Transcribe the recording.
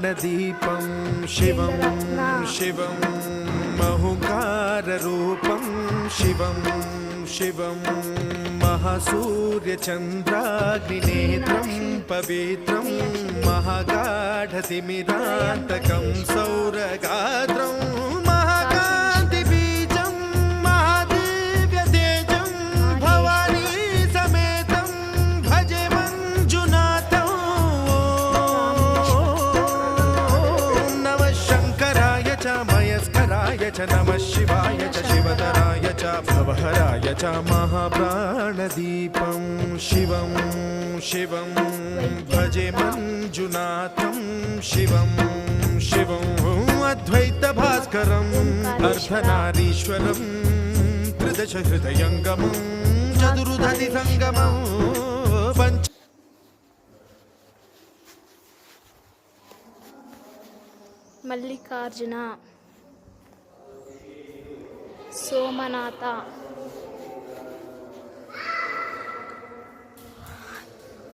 प्राणदीपं शिवं शिवं महुकाररूपं शिवं शिवं महासूर्यचन्द्राग्निनेत्रं पवित्रं महागाढतिमिरान्तकं सौरगात्रं महाकान्तिबीजं महादिव्यतेजं भवानी समेतं भजे मञ्जुनाथं। ॐ नमः शङ्कराय च मयस्कराय च नमः शिवाय च शिवतराय च भवहराय च महाप्राणदीपं शिवं शिवं भजे मञ्जुनाथं शिवं शिवं अद्वैतभास्करम् अर्धनारीश्वरं त्रिदशहृदयङ्गमं चतुर्धनिसङ्गमं पञ्च ಮಲ್ಲಿಕಾರ್ಜುನ, ಸೋಮನಾಥ,